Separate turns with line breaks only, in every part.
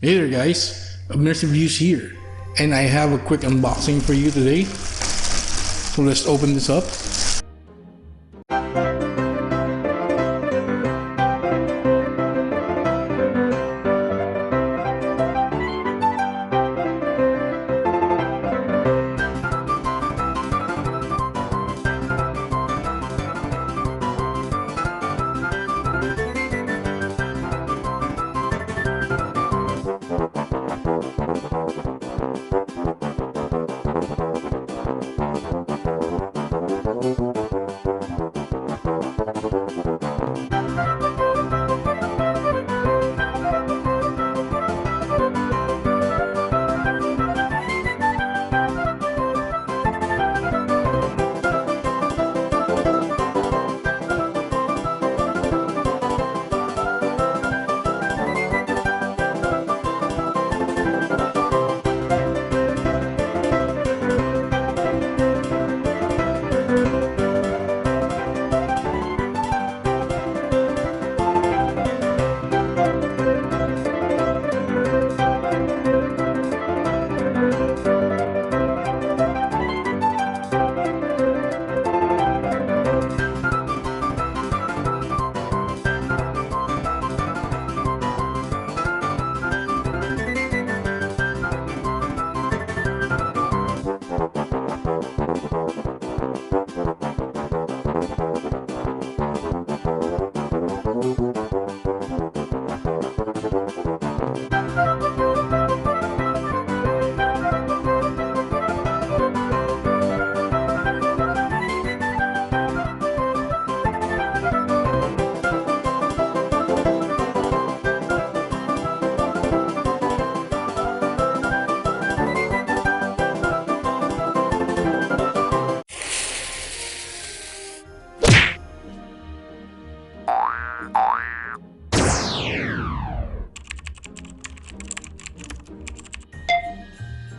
Hey there guys, Abner's Reviews here, and I have a quick unboxing for you today. So let's open this up.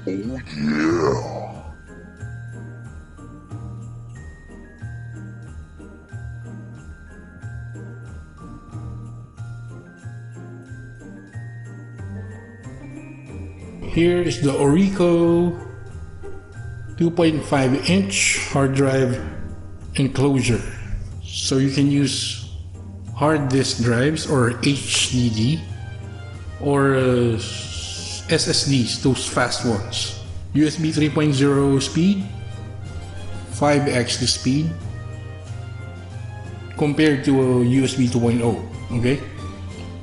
Oh yeah!
Here is the ORICO 2.5 inch hard drive enclosure. So you can use hard disk drives or HDD or SSDs, those fast ones. USB 3.0 speed, 5x the speed compared to a USB 2.0, okay?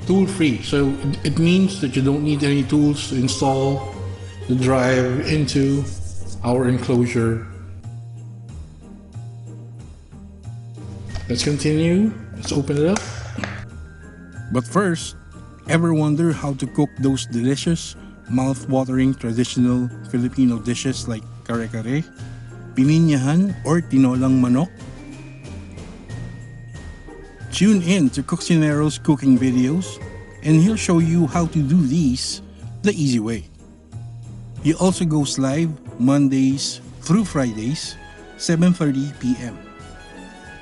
Tool free, so it means that you don't need any tools to install the drive into our enclosure. Let's continue. Let's open it up. But first, ever wonder how to cook those delicious, mouth-watering traditional Filipino dishes like kare-kare, pininyahan, or tinolang manok? Tune in to Cocinero's cooking videos, and he'll show you how to do these the easy way. He also goes live Mondays through Fridays, 7:30 p.m.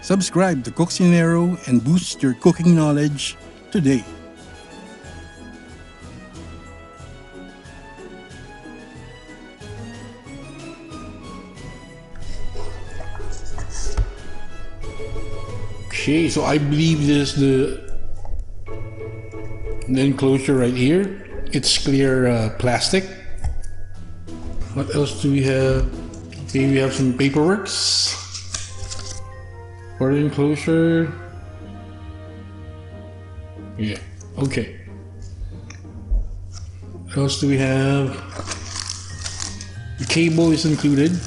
Subscribe to Cocinero and boost your cooking knowledge today. Okay, so I believe this is the enclosure right here. It's clear plastic. What else do we have? Okay, we have some paperwork for the enclosure. Yeah, okay. What else do we have? The cable is included.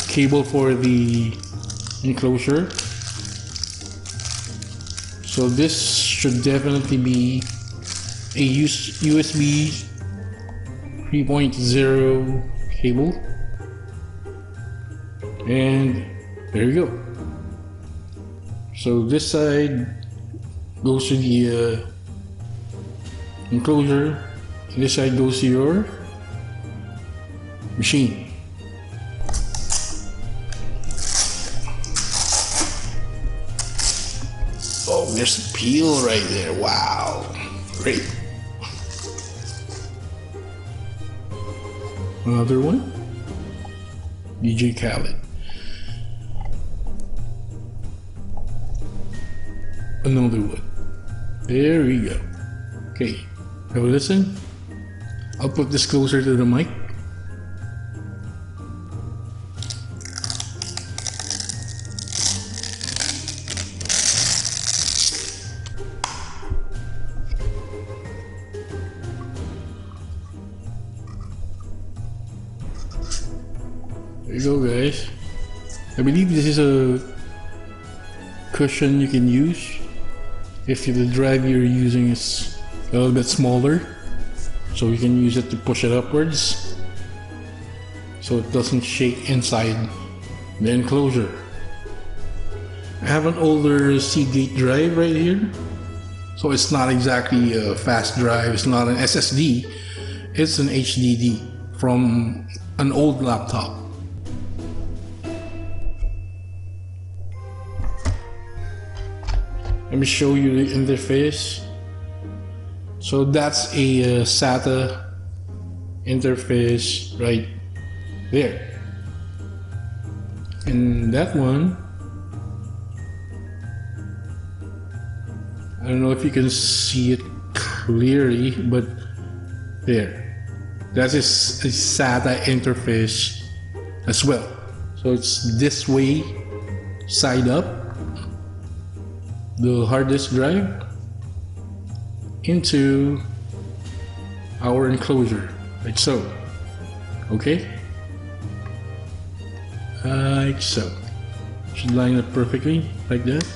Cable for the enclosure. So this should definitely be a USB 3.0 cable. And there you go. So this side goes to the enclosure. This side goes to your machine. Oh, there's a peel right there. Wow, great. Another one. DJ Khaled. Another one. There we go. Okay, have a listen. I'll put this closer to the mic. There you go, guys. I believe this is a cushion you can use if the drive you're using is a little bit smaller, so you can use it to push it upwards so it doesn't shake inside the enclosure. I have an older Seagate drive right here, so it's not exactly a fast drive, it's not an SSD, it's an HDD from an old laptop. Let me show you the interface. So that's a SATA interface right there. And that one, I don't know if you can see it clearly, but there. That is a SATA interface as well. So it's this way, side up. The hard disk drive into our enclosure, like so. Okay, like so. Should line up perfectly like that.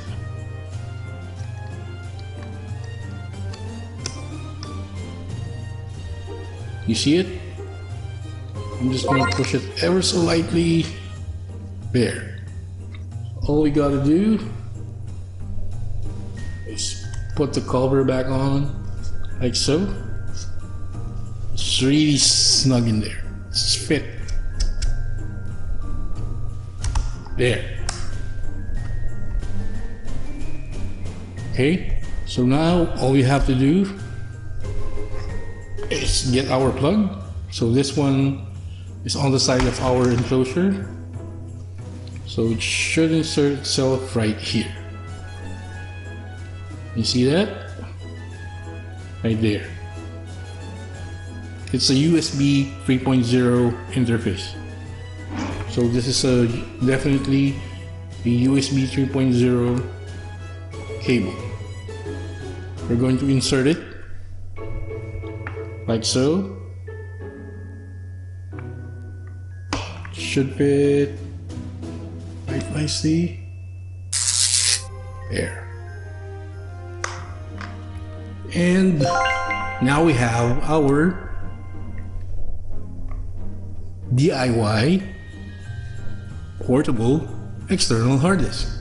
You see it? I'm just going to push it ever so lightly. There. All we gotta do, put the cover back on, like so. It's really snug in there. It's fit. There. Okay, so now all we have to do is get our plug. So this one is on the side of our enclosure. So it should insert itself right here. You see that? Right there. It's a USB 3.0 interface. So this is definitely a USB 3.0 cable. We're going to insert it like so. Should fit right nicely. There. And now we have our DIY portable external hard disk.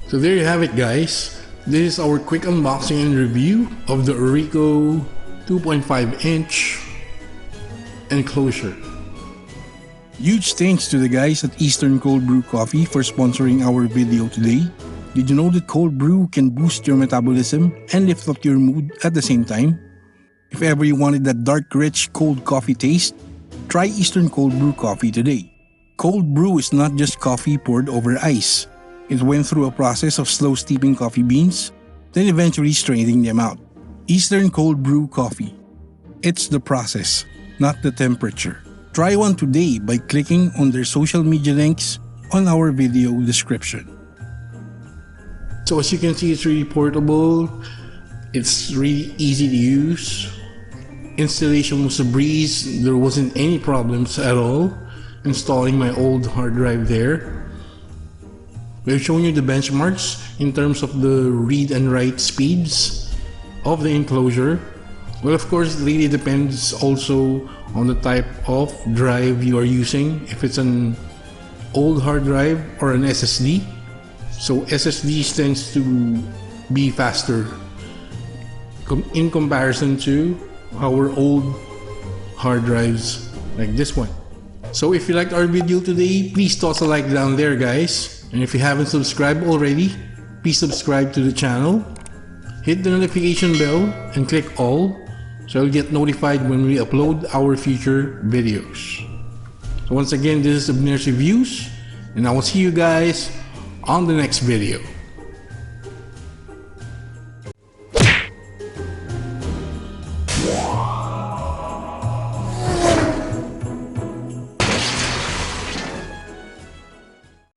So there you have it, guys. This is our quick unboxing and review of the ORICO 2.5 inch enclosure. Huge thanks to the guys at Eastern Cold Brew Coffee for sponsoring our video today. Did you know that cold brew can boost your metabolism and lift up your mood at the same time? If ever you wanted that dark, rich, cold coffee taste, try Eastern Cold Brew coffee today. Cold brew is not just coffee poured over ice. It went through a process of slow steeping coffee beans, then eventually straining them out. Eastern Cold Brew coffee. It's the process, not the temperature. Try one today by clicking on their social media links on our video description. So as you can see, it's really portable. It's really easy to use. Installation was a breeze. There wasn't any problems at all installing my old hard drive there. We've shown you the benchmarks in terms of the read and write speeds of the enclosure. Well, of course, it really depends also on the type of drive you are using. If it's an old hard drive or an SSD. So SSDs tends to be faster in comparison to our old hard drives like this one. So if you liked our video today, please toss a like down there, guys. And if you haven't subscribed already, please subscribe to the channel. Hit the notification bell and click all so you'll get notified when we upload our future videos. So once again, this is Abner's Reviews, and I will see you guys on the next video.